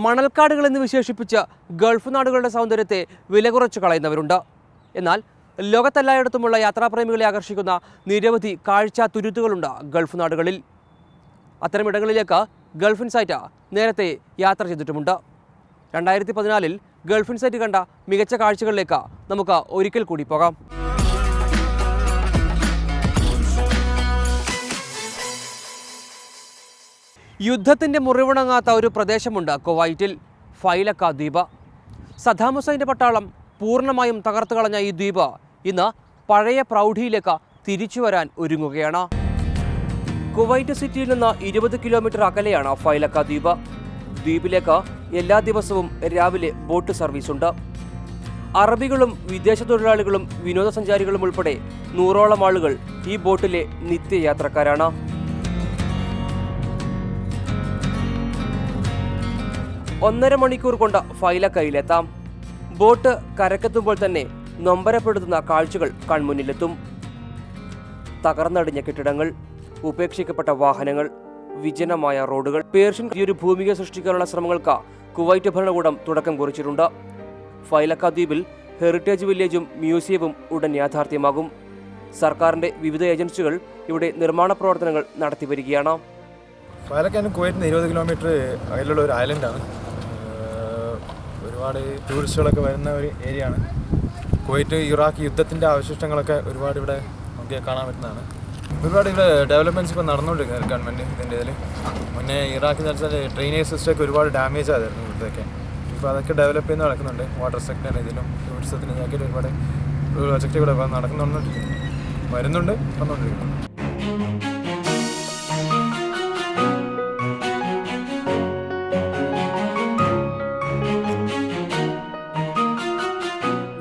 മണൽക്കാടുകൾ എന്ന് വിശേഷിപ്പിച്ച ഗൾഫ് നാടുകളുടെ സൗന്ദര്യത്തെ വില കുറച്ച് കളയുന്നവരുണ്ട്. എന്നാൽ ലോകത്തെല്ലായിടത്തുമുള്ള യാത്രാപ്രേമികളെ ആകർഷിക്കുന്ന നിരവധി കാഴ്ച തുരുത്തുകളുണ്ട് ഗൾഫ് നാടുകളിൽ. അത്തരമിടങ്ങളിലേക്ക് ഗൾഫ് ഇൻസൈറ്റ് നേരത്തെ യാത്ര ചെയ്തിട്ടുമുണ്ട്. 2014 ഗൾഫ് ഇൻസൈറ്റ് കണ്ട മികച്ച കാഴ്ചകളിലേക്ക് നമുക്ക് ഒരിക്കൽ കൂടി പോകാം. യുദ്ധത്തിൻ്റെ മുറിവുണങ്ങാത്ത ഒരു പ്രദേശമുണ്ട് കുവൈറ്റിൽ, ഫൈലക്ക ദ്വീപ്. സദ്ദാം ഹുസൈൻ്റെ പട്ടാളം പൂർണ്ണമായും തകർത്തു കളഞ്ഞ ഈ ദ്വീപ് ഇന്ന് പഴയ പ്രൗഢിയിലേക്ക് തിരിച്ചു വരാൻ ഒരുങ്ങുകയാണ്. കുവൈറ്റ് സിറ്റിയിൽ നിന്ന് 20 കിലോമീറ്റർ അകലെയാണ് ഫൈലക്ക ദ്വീപ്. ദ്വീപിലേക്ക് എല്ലാ ദിവസവും രാവിലെ ബോട്ട് സർവീസുണ്ട്. അറബികളും വിദേശ തൊഴിലാളികളും വിനോദസഞ്ചാരികളും ഉൾപ്പെടെ 100ഓളം ആളുകൾ ഈ ബോട്ടിലെ നിത്യയാത്രക്കാരാണ്. ഒന്നര മണിക്കൂർ കൊണ്ട് ഫൈലക്കയിലെത്താം. ബോട്ട് കരക്കെത്തുമ്പോൾ തന്നെ നൊമ്പരപ്പെടുത്തുന്ന കാഴ്ചകൾ കൺമുന്നിലെത്തും. തകർന്നടിഞ്ഞ കെട്ടിടങ്ങൾ, ഉപേക്ഷിക്കപ്പെട്ട വാഹനങ്ങൾ, വിജനമായ റോഡുകൾ. പേർഷ്യൻ ഒരു ഭൂമിക സൃഷ്ടിക്കാനുള്ള ശ്രമങ്ങൾക്ക് കുവൈറ്റ് ഭരണകൂടം തുടക്കം കുറിച്ചിട്ടുണ്ട്. ഫൈലക്ക ദ്വീപിൽ ഹെറിറ്റേജ് വില്ലേജും മ്യൂസിയവും ഉടൻ യാഥാർത്ഥ്യമാകും. സർക്കാരിൻ്റെ വിവിധ ഏജൻസികൾ ഇവിടെ നിർമ്മാണ പ്രവർത്തനങ്ങൾ നടത്തിവരികയാണ്. ഫൈലക്ക കുവൈറ്റിന് 20 കിലോമീറ്റർ അകലുള്ള ഒരു ഐലൻഡാണ്. ഒരുപാട് ടൂറിസ്റ്റുകളൊക്കെ വരുന്ന ഒരു ഏരിയ ആണ്. കുവൈറ്റ് ഇറാഖ് യുദ്ധത്തിൻ്റെ അവശിഷ്ടങ്ങളൊക്കെ ഒരുപാട് ഇവിടെ നമുക്ക് കാണാൻ പറ്റുന്നതാണ്. ഒരുപാട് ഇവിടെ ഡെവലപ്മെൻറ്റ്സ് ഇപ്പോൾ നടന്നുകൊണ്ടിരിക്കുന്നത് ഗവൺമെൻറ് ഇതിൻ്റെ ഇതിൽ. മുന്നേ ഇറാഖിൽ വെച്ചാൽ ഡ്രെയിനേജ് സിസ്റ്റമൊക്കെ ഒരുപാട് ഡാമേജ് ആയിരുന്നു ഇവിടുത്തെയൊക്കെ. ഇപ്പോൾ അതൊക്കെ ഡെവലപ്പ് ചെയ്ത് നടക്കുന്നുണ്ട്. വാട്ടർ സെക്ടർ ഇതിലും ടൂറിസത്തിനും ഇതൊക്കെ ഒരുപാട് പ്രൊജക്റ്റുകൾ വന്നുകൊണ്ടിരിക്കുന്നുണ്ട്.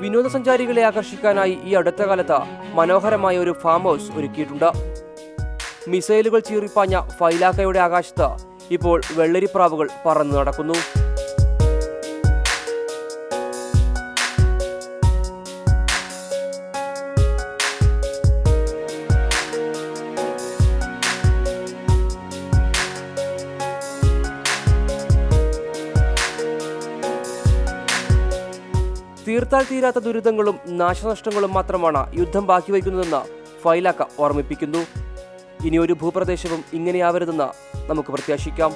വിനോദസഞ്ചാരികളെ ആകർഷിക്കാനായി ഈ അടുത്ത കാലത്ത് മനോഹരമായ ഒരു ഫാം ഹൗസ് ഒരുക്കിയിട്ടുണ്ട്. മിസൈലുകൾ ചീറിപ്പാഞ്ഞ ഫൈലാക്കയുടെ ആകാശത്ത് ഇപ്പോൾ വെള്ളരിപ്രാവുകൾ പറന്നു നടക്കുന്നു. തീർത്താൽ തീരാത്ത ദുരിതങ്ങളും നാശനഷ്ടങ്ങളും മാത്രമാണ് യുദ്ധം ബാക്കി വയ്ക്കുന്നതെന്ന് ഫൈലാക്ക ഓർമ്മിപ്പിക്കുന്നു. ഇനിയൊരു ഭൂപ്രദേശവും ഇങ്ങനെയാവരുതെന്ന് നമുക്ക് പ്രത്യാശിക്കാം.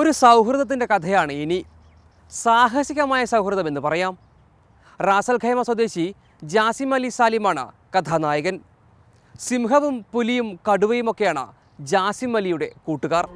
ഒരു സൗഹൃദത്തിൻ്റെ കഥയാണ് ഇനി. സാഹസികമായ സൗഹൃദം എന്ന് പറയാം. റാസൽ ഖൈമ സ്വദേശി ജാസിം അലി സാലിമാണ് കഥാനായകൻ. സിംഹവും പുലിയും കടുവയുമൊക്കെയാണ് ജാസിം അലിയുടെ കൂട്ടുകാർ.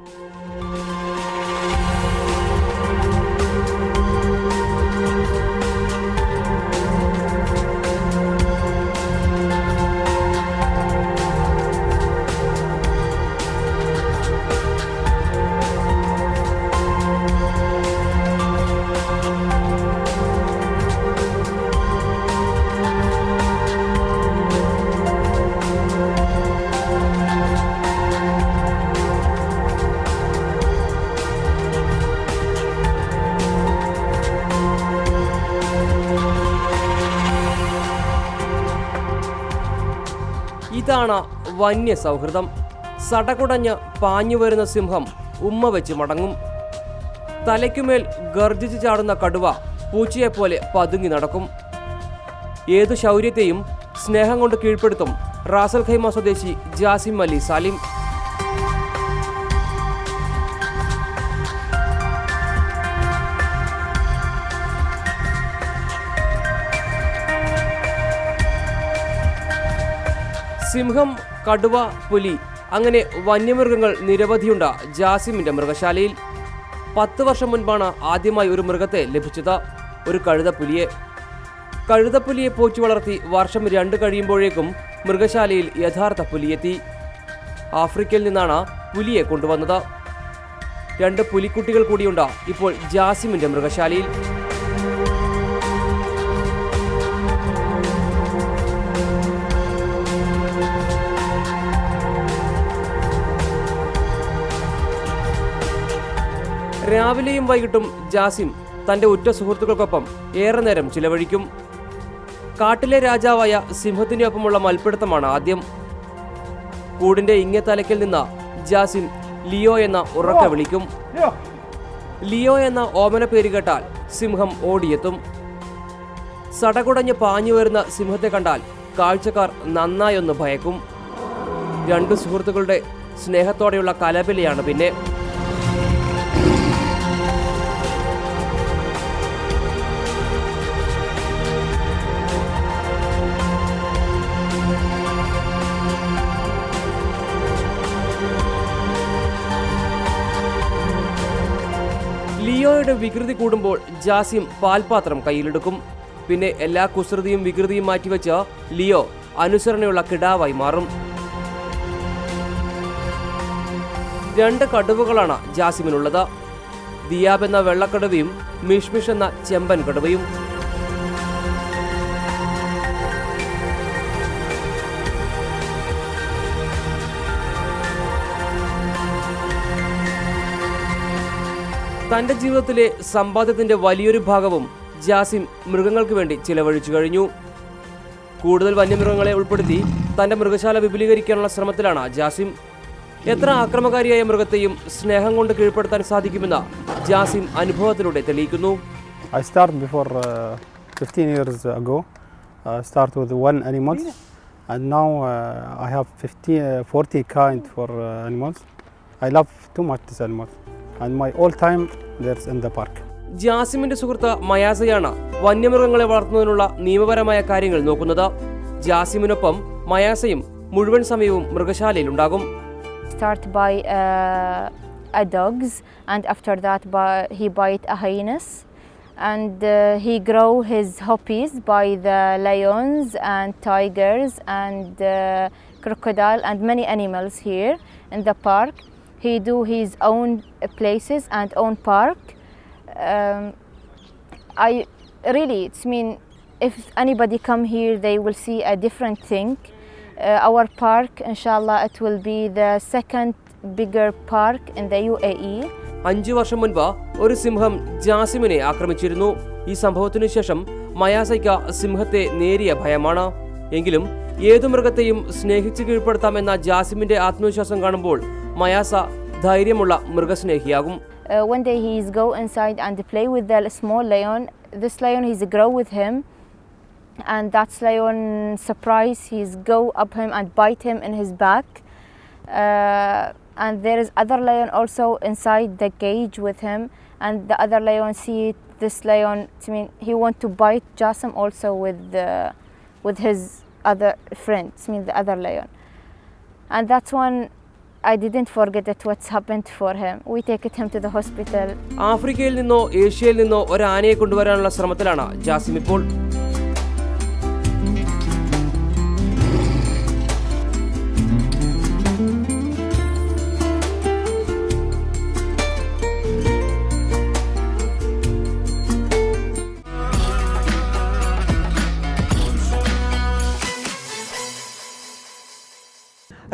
ഇതാണ് വന്യ സൗഹൃദം. സടകുടഞ്ഞ് പാഞ്ഞു വരുന്ന സിംഹം ഉമ്മ വെച്ച് മടങ്ങും. തലയ്ക്കുമേൽ ഗർജിച്ച് ചാടുന്ന കടുവ പൂച്ചയെപ്പോലെ പതുങ്ങി നടക്കും. ഏതു ശൗര്യത്തെയും സ്നേഹം കൊണ്ട് കീഴ്പ്പെടുത്തും റാസൽ ഖൈമ സ്വദേശി ജാസിം അലി സാലിം. സിംഹം, കടുവ, പുലി അങ്ങനെ വന്യമൃഗങ്ങൾ നിരവധിയുണ്ട് ജാസിമിൻ്റെ മൃഗശാലയിൽ. 10 വർഷം മുൻപാണ് ആദ്യമായി ഒരു മൃഗത്തെ ലഭിച്ചത്, ഒരു കഴുതപ്പുലിയെ. കഴുതപ്പുലിയെ പോറ്റി വളർത്തി വർഷം 2 കഴിയുമ്പോഴേക്കും മൃഗശാലയിൽ യഥാർത്ഥ പുലിയെത്തി. ആഫ്രിക്കയിൽ നിന്നാണ് പുലിയെ കൊണ്ടുവന്നത്. 2 പുലിക്കുട്ടികൾ കൂടിയുണ്ട് ഇപ്പോൾ ജാസിമിൻ്റെ മൃഗശാലയിൽ. രാവിലെയും വൈകിട്ടും ജാസിം തൻ്റെ ഉറ്റ സുഹൃത്തുക്കൾക്കൊപ്പം ഏറെ നേരം ചിലവഴിക്കും. കാട്ടിലെ രാജാവായ സിംഹത്തിൻ്റെ ഒപ്പമുള്ള മൽപ്പിടുത്തമാണ് ആദ്യം. കൂടിൻ്റെ ഇങ്ങേ തലയ്ക്കിൽ നിന്ന് ജാസിം ലിയോ എന്ന ഉറക്ക വിളിക്കും. ലിയോ എന്ന ഓമന പേര് കേട്ടാൽ സിംഹം ഓടിയെത്തും. സടകുടഞ്ഞ് പാഞ്ഞു വരുന്ന സിംഹത്തെ കണ്ടാൽ കാഴ്ചക്കാർ നന്നായൊന്ന് ഭയക്കും. രണ്ടു സുഹൃത്തുക്കളുടെ സ്നേഹത്തോടെയുള്ള കലപിലയാണ് പിന്നെ. ലിയോയുടെ വികൃതി കൂടുമ്പോൾ ജാസിം പാൽപാത്രം കയ്യിലെടുക്കും. പിന്നെ എല്ലാ കുസൃതിയും വികൃതിയും മാറ്റിവെച്ച് ലിയോ അനുസരണയുള്ള കിടാവായി മാറും. 2 കടുവകളാണ് ജാസിമിനുള്ളത്. ദിയാബ് എന്ന വെള്ളക്കടുവയും മിഷ്മിഷ് എന്ന ചെമ്പൻ കടുവയും. തൻ്റെ ജീവിതത്തിലെ സമ്പാദ്യത്തിൻ്റെ വലിയൊരു ഭാഗവും ജാസിം മൃഗങ്ങൾക്ക് വേണ്ടി ചിലവഴിച്ചു കഴിഞ്ഞു. കൂടുതൽ വന്യമൃഗങ്ങളെ ഉൾപ്പെടുത്തി തൻ്റെ മൃഗശാല വിപുലീകരിക്കാനുള്ള ശ്രമത്തിലാണ് ജാസിം. എത്ര ആക്രമകാരിയായ മൃഗത്തെയും സ്നേഹം കൊണ്ട് കീഴ്പ്പെടുത്താൻ സാധിക്കുമെന്ന് ജാസിം അനുഭവത്തിലൂടെ തെളിയിക്കുന്നു. I started before 15 years ago. Start with 1 animal, and now I have 40 kind for animals. I love too much this animals, and my all time there's in the park. ജാസിമിന്റെ സുഹൃത്ത് മയാസയാണ് വന്യമൃഗങ്ങളെ വളർത്തുന്നതിനുള്ള നിയമപരമായ കാര്യങ്ങൾ നോക്കുന്നത്. ജാസിമിനൊപ്പം മയാസയും മുഴുവൻ സമയവും മൃഗശാലയിലുണ്ടാകും. Start by dogs, and after that he bite a hyenas, and he grow his hobbies by the lions and tigers and crocodile and many animals here in the park. He do his own places and own park. I really, it's mean if anybody come here, they will see a different thing. Our park, inshallah, it will be the second bigger park in the UAE. 5 വർഷം മുൻപ് ഒരു സിംഹം ജാസിമിനെ ആക്രമിച്ചിരുന്നു. ഈ സംഭവത്തിനു ശേഷം മയാസയ്ക്ക് സിംഹത്തെ നേരിയ ഭയമാണ്. എങ്കിലും ഏതു മൃഗത്തെയും സ്നേഹിച്ച് കീഴ്പ്പെടുത്താമെന്ന ജാസിമിന്റെ ആത്മവിശ്വാസം കാണുമ്പോൾ മയാസ ധൈര്യമുള്ള മൃഗസ്നേഹിയാകും. One day he is go inside and play with the small lion. This lion he's grow with him, and that lion surprise he's go up him and bite him in his back. And there is other lion also inside the cage with him, and the other lion see this lion. I mean he want to bite Jasim also with his other friend. I mean the other lion, and that's one. I didn't forget that what's happened for him. We take him to the hospital. ആഫ്രിക്കയിൽ നിന്നോ ഏഷ്യയിൽ നിന്നോ ഒരു ആനയെ കൊണ്ടുവരാനുള്ള ശ്രമത്തിലാണ് ജാസിം ഇപ്പോൾ.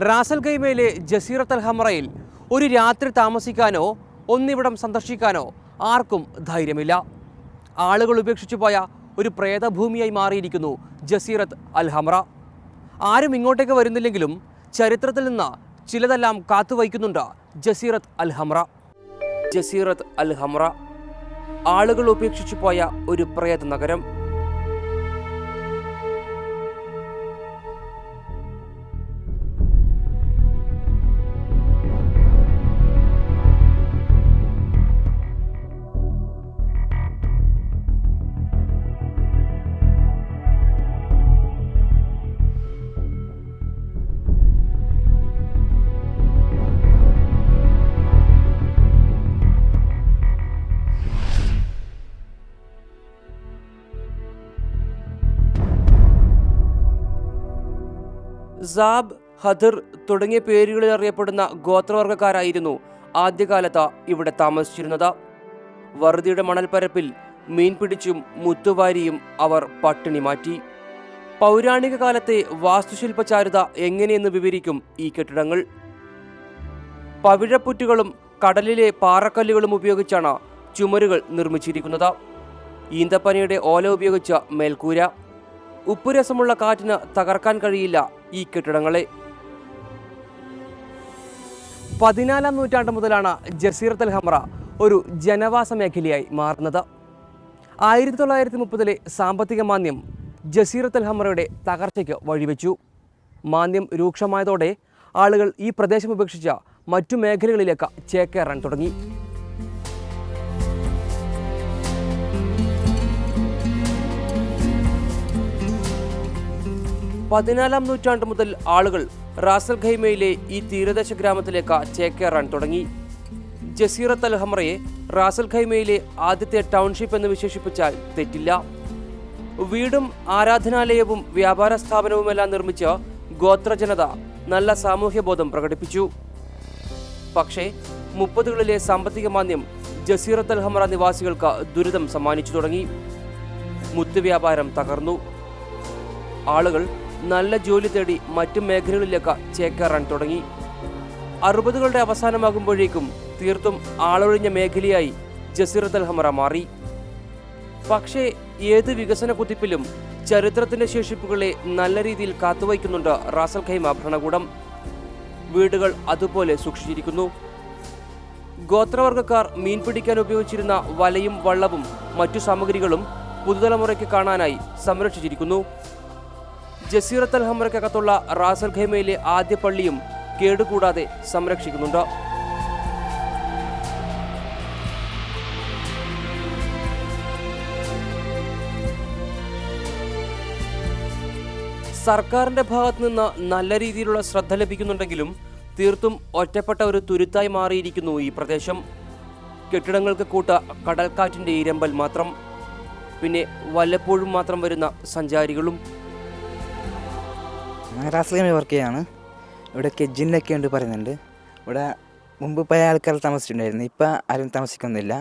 Ras al ഖൈമയിലെ ജസീറത്ത് അൽ ഹംറയിൽ ഒരു രാത്രി താമസിക്കാനോ ഒന്നിവിടം സന്ദർശിക്കാനോ ആർക്കും ധൈര്യമില്ല. ആളുകൾ ഉപേക്ഷിച്ചു പോയ ഒരു പ്രേതഭൂമിയായി മാറിയിരിക്കുന്നു ജസീറത്ത് അൽ ഹംറ. ആരും ഇങ്ങോട്ടേക്ക് വരുന്നില്ലെങ്കിലും ചരിത്രത്തിൽ നിന്ന് ചിലതെല്ലാം കാത്തുവയ്ക്കുന്നുണ്ട് ജസീറത്ത് അൽ ഹംറ. ജസീറത്ത് അൽ ഹംറ, ആളുകൾ ഉപേക്ഷിച്ചു പോയ ഒരു പ്രേത നഗരം. സാബ്, ഹദർ തുടങ്ങിയ പേരുകളിൽ അറിയപ്പെടുന്ന ഗോത്രവർഗ്ഗക്കാരായിരുന്നു ആദ്യകാലത്ത് ഇവിടെ താമസിച്ചിരുന്നത്. വറുതിയുടെ മണൽപ്പരപ്പിൽ മീൻ പിടിച്ചും മുത്തുവാരിയും അവർ പട്ടിണി മാറ്റി. പൗരാണിക കാലത്തെ വാസ്തുശില്പചാരുത എങ്ങനെയെന്ന് വിവരിക്കും ഈ കെട്ടിടങ്ങൾ. പവിഴപ്പുറ്റുകളും കടലിലെ പാറക്കല്ലുകളും ഉപയോഗിച്ചാണ് ചുമരുകൾ നിർമ്മിച്ചിരിക്കുന്നത്. ഈന്തപ്പനയുടെ ഓല ഉപയോഗിച്ച മേൽക്കൂര. ഉപ്പുരസമുള്ള കാറ്റിന് തകർക്കാൻ കഴിയില്ല ഈ കെട്ടിടങ്ങളെ. 14-ാം നൂറ്റാണ്ട് മുതലാണ് ജസീറത്തുൽ ഹംറ ഒരു ജനവാസ മേഖലയായി മാറുന്നത്. 1930-ലെ സാമ്പത്തിക മാന്ദ്യം ജസീറത്തുൽ ഹംറയുടെ തകർച്ചയ്ക്ക് വഴിവെച്ചു. മാന്ദ്യം രൂക്ഷമായതോടെ ആളുകൾ ഈ പ്രദേശം ഉപേക്ഷിച്ച മറ്റു മേഖലകളിലേക്ക് ചേക്കേറാൻ തുടങ്ങി. പതിനാലാം നൂറ്റാണ്ട് മുതൽ ആളുകൾ റാസൽ ഖൈമയിലെ ഈ തീരദേശ ഗ്രാമത്തിലേക്ക് ചേക്കേറാൻ തുടങ്ങി. ജസീറത്തുൽ ഹംറയെ റാസൽ ഖൈമയിലെ ആദ്യത്തെ ടൗൺഷിപ്പ് എന്ന് വിശേഷിപ്പിച്ചാൽ തെറ്റില്ല. വീടും ആരാധനാലയവും വ്യാപാര സ്ഥാപനവുമെല്ലാം നിർമ്മിച്ച് ഗോത്രജനത നല്ല സാമൂഹ്യബോധം പ്രകടിപ്പിച്ചു. പക്ഷേ 30കളിലെ സാമ്പത്തിക മാന്ദ്യം ജസീറത്തുൽ ഹംറ നിവാസികൾക്ക് ദുരിതം സമ്മാനിച്ചു തുടങ്ങി. മുത്ത് വ്യാപാരം തകർന്നു. ആളുകൾ നല്ല ജോലി തേടി മറ്റു മേഖലകളിലേക്ക് ചേക്കേറാൻ തുടങ്ങി. 60കളുടെ അവസാനമാകുമ്പോഴേക്കും തീർത്തും ആളൊഴിഞ്ഞ മേഖലയായി ജസീറത്തുൽ ഹംറ മാറി. പക്ഷേ ഏത് വികസന കുതിപ്പിലും ചരിത്രത്തിന്റെ ശേഷിപ്പുകളെ നല്ല രീതിയിൽ കാത്തുവയ്ക്കുന്നുണ്ട് റാസൽ ഖൈമ ഭരണകൂടം. വീടുകൾ അതുപോലെ സൂക്ഷിച്ചിരിക്കുന്നു. ഗോത്രവർഗ്ഗക്കാർ മീൻ പിടിക്കാൻ ഉപയോഗിച്ചിരുന്ന വലയും വള്ളവും മറ്റു സാമഗ്രികളും പുതുതലമുറയ്ക്ക് കാണാനായി സംരക്ഷിച്ചിരിക്കുന്നു. ജസീറത്തുൽ ഹംറയ്ക്കകത്തുള്ള റാസൽ ഖൈമയിലെ ആദ്യ പള്ളിയും കേടുകൂടാതെ സംരക്ഷിക്കുന്നുണ്ട്. സർക്കാരിന്റെ ഭാഗത്തു നിന്ന് നല്ല രീതിയിലുള്ള ശ്രദ്ധ ലഭിക്കുന്നുണ്ടെങ്കിലും തീർത്തും ഒറ്റപ്പെട്ട ഒരു തുരുത്തായി മാറിയിരിക്കുന്നു ഈ പ്രദേശം. കെട്ടിടങ്ങൾക്ക് കൂട്ട കടൽക്കാറ്റിന്റെ ഇരമ്പൽ മാത്രം. പിന്നെ വല്ലപ്പോഴും മാത്രം വരുന്ന സഞ്ചാരികളും. റാസൽ ഖൈമയിൽ വർക്ക് ചെയ്യാണ്. ഇവിടെയൊക്കെ ജിന്നൊക്കെ ഉണ്ട് പറയുന്നുണ്ട്. ഇവിടെ മുമ്പ് പല ആൾക്കാർ താമസിച്ചിട്ടുണ്ടായിരുന്നു. ഇപ്പം ആരും താമസിക്കുന്നില്ല.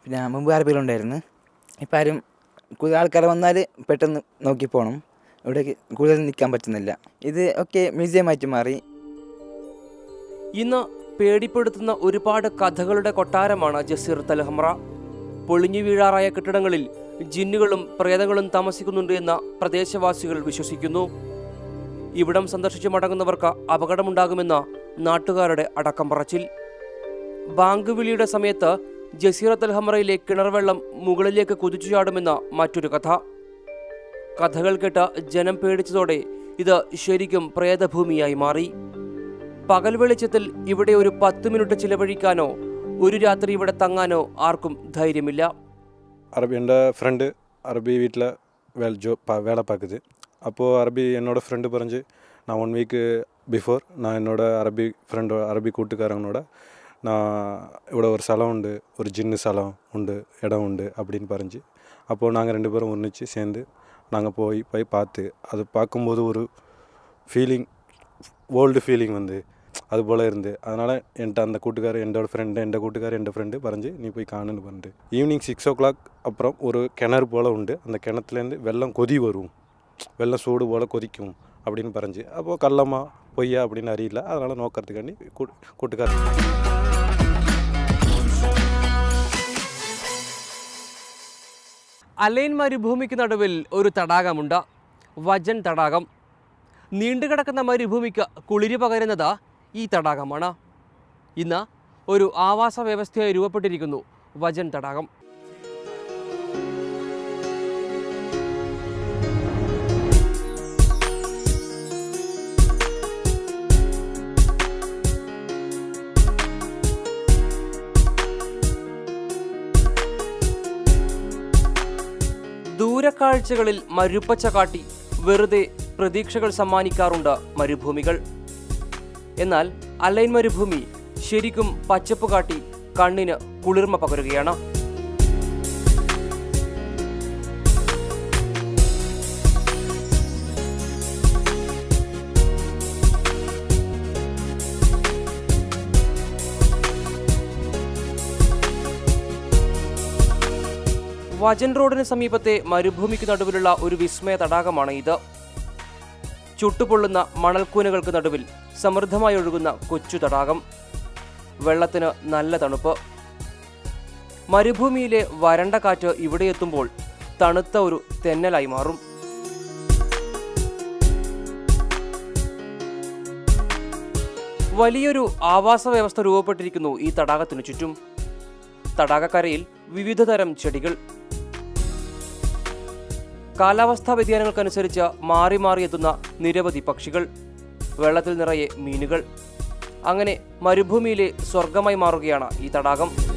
പിന്നെ മുമ്പ് അറബികളുണ്ടായിരുന്നു. ഇപ്പം ആരും കൂടുതൽ ആൾക്കാർ വന്നാൽ പെട്ടെന്ന് നോക്കി പോകണം. ഇവിടെ കൂടുതൽ നിൽക്കാൻ പറ്റുന്നില്ല. ഇത് ഒക്കെ മ്യൂസിയമായിട്ട് മാറി. ഇന്ന് പേടിപ്പെടുത്തുന്ന ഒരുപാട് കഥകളുടെ കൊട്ടാരമാണ് ജസീറത്തുൽ ഹംറ. പൊളിഞ്ഞു വീഴാറായ കെട്ടിടങ്ങളിൽ ജിന്നുകളും പ്രേതങ്ങളും താമസിക്കുന്നുണ്ട് എന്ന പ്രദേശവാസികൾ വിശ്വസിക്കുന്നു. ഇവിടം സന്ദർശിച്ചു മടങ്ങുന്നവർക്ക് അപകടമുണ്ടാകുമെന്ന നാട്ടുകാരുടെ അടക്കം പറച്ചിൽ. ബാങ്ക് വിളിയുടെ സമയത്ത് ജസീറത്തുൽ ഹംറയിലെ കിണർവെള്ളം മുകളിലേക്ക് കുതിച്ചു ചാടുമെന്ന മറ്റൊരു കഥ. കഥകൾ കേട്ട് ജനം പേടിച്ചതോടെ ഇത് ശരിക്കും പ്രേതഭൂമിയായി മാറി. പകൽ വെളിച്ചത്തിൽ ഇവിടെ ഒരു 10 മിനിറ്റ് ചിലവഴിക്കാനോ ഒരു രാത്രി ഇവിടെ തങ്ങാനോ ആർക്കും ധൈര്യമില്ല. എൻ്റെ ഫ്രണ്ട് അറബി വീട്ടിൽ வேலை பார்க்குது. அப்போது என்னோடய ஃப்ரெண்டு பறஞ்சு நான் 1 வீக்கு பிஃபோர் நான் என்னோடய அரபி கூட்டுக்காரங்களோட நான் இவ்வளோ ஒரு ஸ்தலம் உண்டு, ஒரு ஜின்னு ஸ்தலம் உண்டு, இடம் உண்டு அப்படின்னு பறஞ்சு. அப்போது நாங்கள் 2 பேரும் ஒன்றிச்சு சேர்ந்து நாங்கள் போய் பார்த்து அது பார்க்கும்போது ஒரு ஃபீலிங், ஓல்டு ஃபீலிங் வந்து அது போல் இருந்து. அதனால் என்கிட்ட அந்த கூட்டுக்காரர் என் ஃப்ரெண்டு பறஞ்சு நீ போய் காணுன்னு பண்ணிட்டு ஈவினிங் 6 o'clock அப்புறம் ஒரு கிணறு போல் உண்டு. அந்த கிணத்துலேருந்து வெள்ளம் கொதி வரும், வெள்ளம் சூடு போல் கொதிக்கும் அப்படின்னு பறஞ்சு. அப்போது கள்ளமா பொய்யா அப்படின்னு அறியல. அதனால் നോക്കறதுக்காண்டி കൂട്ടുകാരൻ. അലൈൻ മരുഭൂമിക്ക് നടുവിൽ ഒരു തടാകമുണ്ട്, വജൻ തടാകം. നീണ്ടുകിടക്കുന്ന മരുഭൂമിക്ക് കുളിര് പകരുന്നത് ഈ തടാകമാണ്. ഇന്ന് ഒരു ആവാസ വ്യവസ്ഥയായി രൂപപ്പെട്ടിരിക്കുന്നു വജൻ തടാകം. ദൂരക്കാഴ്ചകളിൽ മരുപ്പച്ച കാട്ടി വെറുതെ പ്രതീക്ഷകൾ സമ്മാനിക്കാറുണ്ട് മരുഭൂമികൾ. എന്നാൽ അലൈൻ മരുഭൂമി ശരിക്കും പച്ചപ്പ് കാട്ടി കണ്ണിന് കുളിർമ പകരുകയാണ്. വജൻ റോഡിന് സമീപത്തെ മരുഭൂമിക്ക് നടുവിലുള്ള ഒരു വിസ്മയ തടാകമാണ് ഇത്. ചുട്ടുപൊള്ളുന്ന മണൽക്കൂനകൾക്ക് നടുവിൽ സമൃദ്ധമായി ഒഴുകുന്ന കൊച്ചു തടാകം. വെള്ളത്തിന് നല്ല തണുപ്പ്. മരുഭൂമിയിലെ വരണ്ട കാറ്റ് ഇവിടെ എത്തുമ്പോൾ തണുത്ത ഒരു തെന്നലായി മാറും. വലിയൊരു ആവാസ വ്യവസ്ഥ രൂപപ്പെട്ടിരിക്കുന്നു ഈ തടാകത്തിനു ചുറ്റും. തടാകക്കരയിൽ വിവിധതരം ചെടികൾ. കാലാവസ്ഥാ വ്യതിയാനങ്ങൾക്കനുസരിച്ച് മാറി മാറി എത്തുന്ന നിരവധി പക്ഷികൾ, വെള്ളത്തിൽ നിറയെ മീനുകൾ. അങ്ങനെ മരുഭൂമിയിലെ സ്വർഗമായി മാറുകയാണ് ഈ തടാകം.